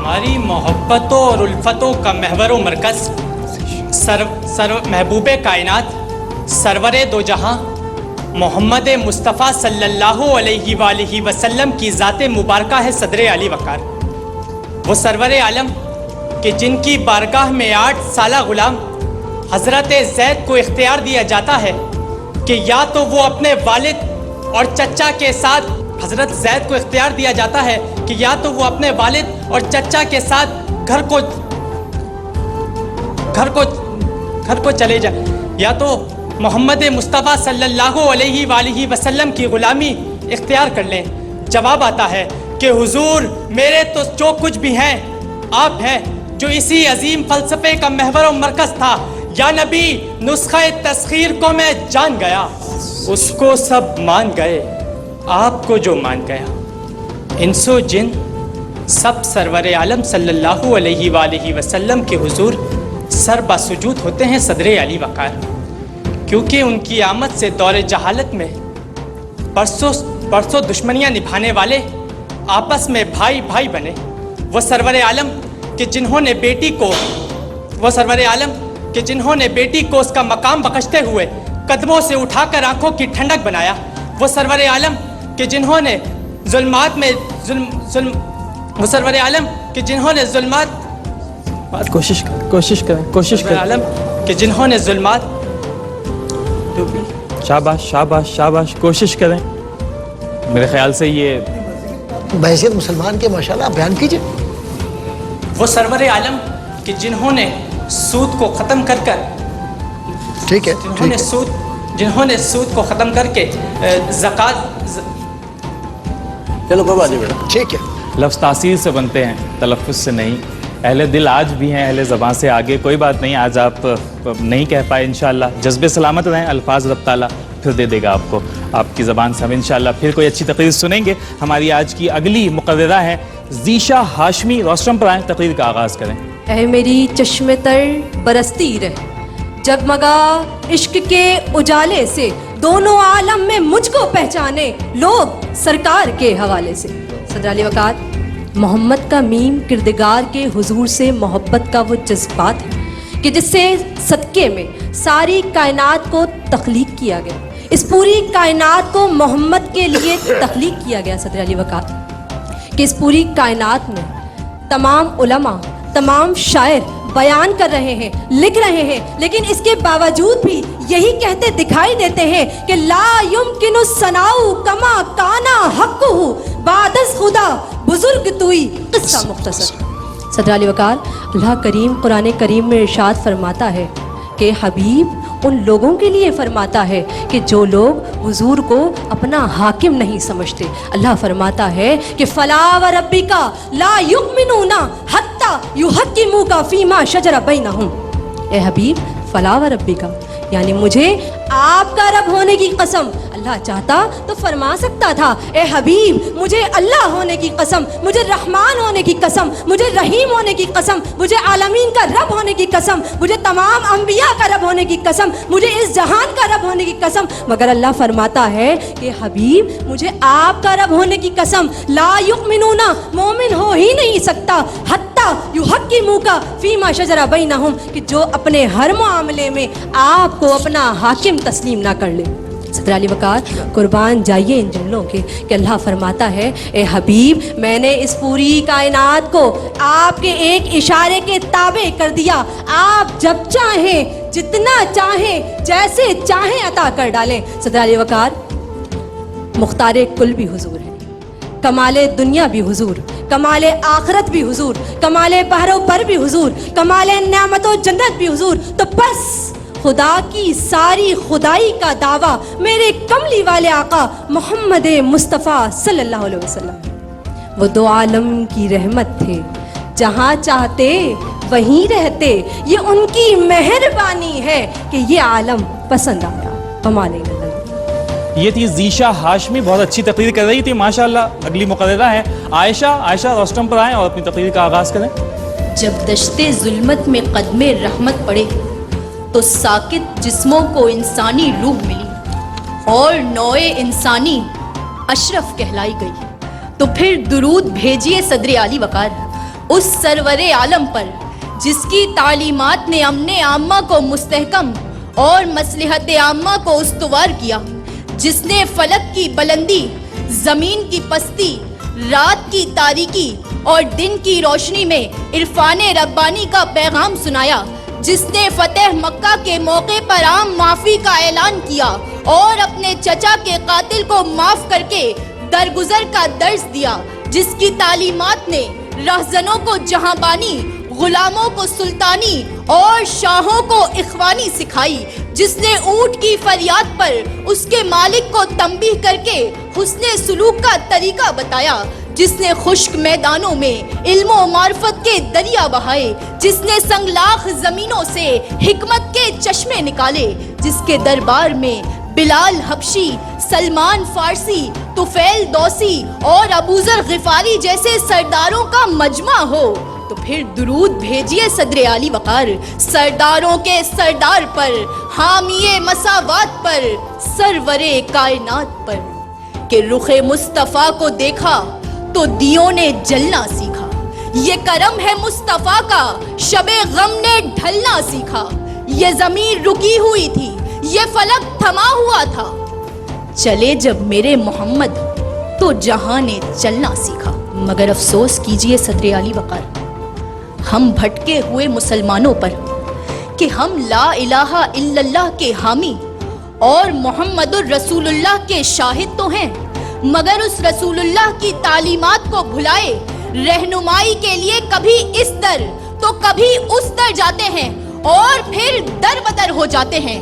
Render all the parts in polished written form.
हमारी मोहब्बतों और उल्फतों का महवर व मरकज़ महबूब कायनात सरवर दो जहां मोहम्मद मुस्तफ़ा सल्लल्लाहु अलैहि वसल्लम की ज़ात मुबारका है सदर अली वक़ार। वो सरवर आलम कि जिनकी बारगाह में 8 साला ग़ुलाम हज़रत ज़ैद को इख्तियार दिया जाता है कि या तो वो अपने वालिद और चचा के साथ, हज़रत ज़ैद को इख्तियार दिया जाता है कि या तो वो अपने वालिद और चचा के साथ घर को चले जाए, या तो मोहम्मद मुस्तफ़ा सल्लल्लाहु अलैहि वसल्लम की ग़ुलामी इख्तियार कर लें। जवाब आता है कि हुजूर मेरे तो जो कुछ भी हैं आप हैं, जो इसी अजीम फ़लसफ़े का महवर और मरकज़ था। या नबी नुस्ख़ा तस्ख़ीर को मैं जान गया, उसको सब मान गए, आपको जो मान गया। इंसो जिन सब सरवर आलम सल्लल्लाहु अलैहि वसल्लम के हुजूर सर बासुजूद होते हैं सदर अली वक़ार, क्योंकि उनकी आमद से दौर जहालत में बरसों दुश्मनियाँ निभाने वाले आपस में भाई भाई बने। वो सरवर आलम कि जिन्होंने बेटी को उसका मकाम बख्शते हुए कदमों से उठाकर आंखों की ठंडक बनाया। वो सरवर आलम कि जिन्होंने जुल्मात में वो सरवर आलम कि जिन्होंने जुल्मात कोशिश करें आलम कि जिन्होंने जुल्मात शाबाश कोशिश करें। मेरे ख्याल से ये बहैसियत मुसलमान के माशाल्लाह बयान कीजिए। वो सरवर आलम कि जिन्होंने सूद को ख़त्म कर ठीक है, जिन्होंने सूद को ख़त्म करके ज़कात, चलो कोई बात नहीं बेटा, ठीक है। लफ्ज़ तासीर से बनते हैं, तलफ़्फ़ुज़ से नहीं। अहले दिल आज भी हैं, अहले ज़बान से आगे। कोई बात नहीं, आज आप नहीं कह पाए, इंशाअल्लाह जज्बे सलामत रहें, अल्फाज रब ताला फिर दे देगा आपको, आपकी ज़बान से हम इंशाअल्लाह फिर कोई अच्छी तकरीर सुनेंगे। हमारी आज की अगली मुक़र्ररा है ज़ीशा हाशमी, रोस्टम पर आएँ, तकरीर का आगाज़ करें। ऐ मेरी चश्मे तर बरसती रहे, जगमगा इश्क के उजाले से, दोनों आलम में मुझको पहचाने लोग सरकार के हवाले से। सदर अली वक़ार, मोहम्मद का मीम किरदगार के हुजूर से मोहब्बत का वो जज्बात है कि जिससे सदक़े में सारी कायनात को तख्लीक किया गया। इस पूरी कायनात को मोहम्मद के लिए तख्लीक किया गया। सदर अली वक़ार कि इस पूरी कायनात में तमाम उलमा, तमाम शायर बयान कर रहे हैं, लिख रहे हैं, लेकिन इसके बावजूद भी यही कहते दिखाई देते हैं कि ला युमकिनु सनाउ कमा काना हक़्क़ुहु बादस खुदा बुजुर्ग तुई। क़िस्सा मुख्तसर। सदर अली वक़ार, अल्लाह करीम कुरान करीम में इरशाद फरमाता है कि हबीब उन लोगों के लिए फरमाता है कि जो लोग हुजूर को अपना हाकिम नहीं समझते। अल्लाह फरमाता है कि फला व रब्बिका ला युमिनूना हत्ता युहक्किमुका फीमा शजरा बैनहुम। ए हबीब, फला व रब्बिका यानी मुझे आपका रब होने की कसम। अल्लाह चाहता तो फरमा सकता था, ए हबीब मुझे अल्लाह होने की कसम, मुझे रहमान होने की कसम, मुझे रहीम होने की कसम, मुझे आलमीन का रब होने की कसम, मुझे तमाम अंबिया का रब होने की कसम, मुझे इस जहान का रब होने की कसम। मगर अल्लाह फरमाता है कि हबीब मुझे आपका रब होने की कसम, ला युमिनूना, मोमिन हो ही नहीं सकता, हत्ता युहक्किमुका फीमा शजरा बैनहुम, कि जो अपने हर मामले में आपको अपना हाकिम तस्लीम ना कर ले। सदर अली वक़ार, कुर्बान जाइए इन जुमलों के कि अल्लाह फरमाता है, ए हबीब मैंने इस पूरी कायनात को आपके एक इशारे के ताबे कर दिया। आप जब चाहें, जितना चाहें, जैसे चाहें अता कर डालें। सदर अली वक़ार, मुख्तार कुल भी हुजूर है, कमाले दुनिया भी हुजूर, कमाले आखरत भी हुजूर, कमाले बहरो पर भी हुजूर, कमाले नेमतो जन्नत भी हुजूर। तो बस खुदा की सारी खुदाई का दावा मेरे कमली वाले आका मोहम्मद मुस्तफ़ा सल्लल्लाहु अलैहि वसल्लम। वो दो आलम की रहमत थे, जहाँ चाहते वहीं रहते, ये उनकी मेहरबानी है कि ये आलम पसंद आया। कमाल। ये थी ज़ीशा हाशमी, बहुत अच्छी तकरीर कर रही थी माशाअल्लाह। अगली मुक़र्ररा है आयशा, रोस्टम पर आएँ और अपनी तकरीर का आगाज़ करें। जब दश्ते जुल्मत में कदमे रहमत पड़े तो साकित जिस्मों को इंसानी रूह मिली और नौए इंसानी अशरफ कहलाई गई। तो फिर दुरूद भेजिए सदर आली वकार, उस सरवरे आलम पर जिसकी तालीमात ने अमने आम्मा को मुस्तहकम और मसलहत आम्मा को उस्तवार किया, जिसने फलक की बुलंदी, जमीन की पस्ती, रात की तारीकी और दिन की रोशनी में इरफान रब्बानी का पैगाम सुनाया, जिसने फतेह मक्का के मौके पर आम माफी का ऐलान किया और अपने चचा के कातिल को माफ करके दरगुजर का दर्ज दिया, जिसकी तालीमात ने रहजनों को जहांबानी, गुलामों को सुल्तानी और शाहों को इखवानी सिखाई, जिसने ऊंट की फरियाद पर उसके मालिक को तंबीह करके हुस्ने सुलूक का तरीका बताया, जिसने खुश्क मैदानों में इल्म और मार्फत के दरिया बहाए, जिसने संगलाख जमीनों से हिकमत के चश्मे निकाले, जिसके दरबार में बिलाल हबशी, सलमान फारसी, तुफैल दौसी और अबूजर गिफारी जैसे सरदारों का मजमा हो, तो फिर दुरूद भेजिए सदर आली वकार सरदारों के सरदार पर, हामिए मसावात पर, सरवरे कायनात पर, कि रुखे मुस्तफा को देखा तो दियों ने जलना सीखा, ये करम है मुस्तफा का, शबे गम ने ढलना सीखा, ये जमीन रुकी हुई थी, ये फलक थमा हुआ था, चले जब मेरे मोहम्मद तो जहां ने चलना सीखा। मगर अफसोस कीजिए सदर आली वकार हम भटके हुए मुसलमानों पर कि हम ला इलाहा इल्लल्लाह के हामी और मोहम्मदुर रसूलुल्लाह के शाहिद तो हैं, मगर उस रसूलुल्लाह की तालीमात को भुलाए रहनुमाई के लिए कभी इस दर तो कभी उस दर जाते हैं और फिर दर बदर हो जाते हैं।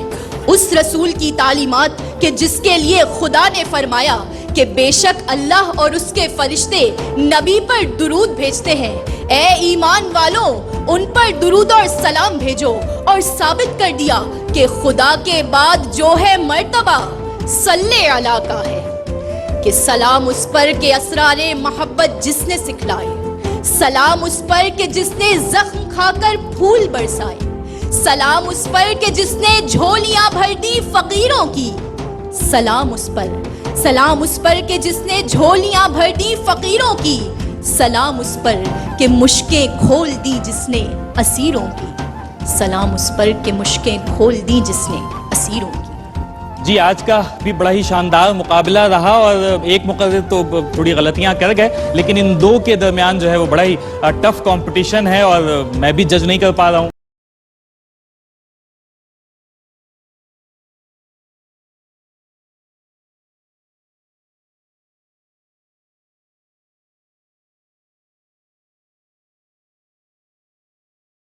उस रसूल की तालीमात कि जिसके लिए खुदा ने फरमाया कि बेशक अल्लाह और उसके फरिश्ते नबी पर दुरूद भेजते हैं, ए ईमान वालों उन पर दुरूद और सलाम भेजो, और साबित कर दिया कि खुदा के बाद जो है मर्तबा सल्ले अला का है, कि सलाम उस पर के असरारे मोहब्बत जिसने सिखलाए, सलाम उस पर के जिसने जख्म खाकर फूल बरसाए, सलाम उस पर के जिसने झोलियां भर दी फकीरों की, सलाम उस पर के जिसने झोलियां भर दी फकीरों की, सलाम उस पर के मुश्कें खोल दी जिसने असीरों की, सलाम उस पर के मुश्कें खोल दी जिसने असीरों की। जी आज का भी बड़ा ही शानदार मुकाबला रहा और एक मुक़र्रिर तो थोड़ी गलतियां कर गए, लेकिन इन दो के दरमियान जो है वो बड़ा ही टफ कंपटीशन है और मैं भी जज नहीं कर पा रहा हूँ।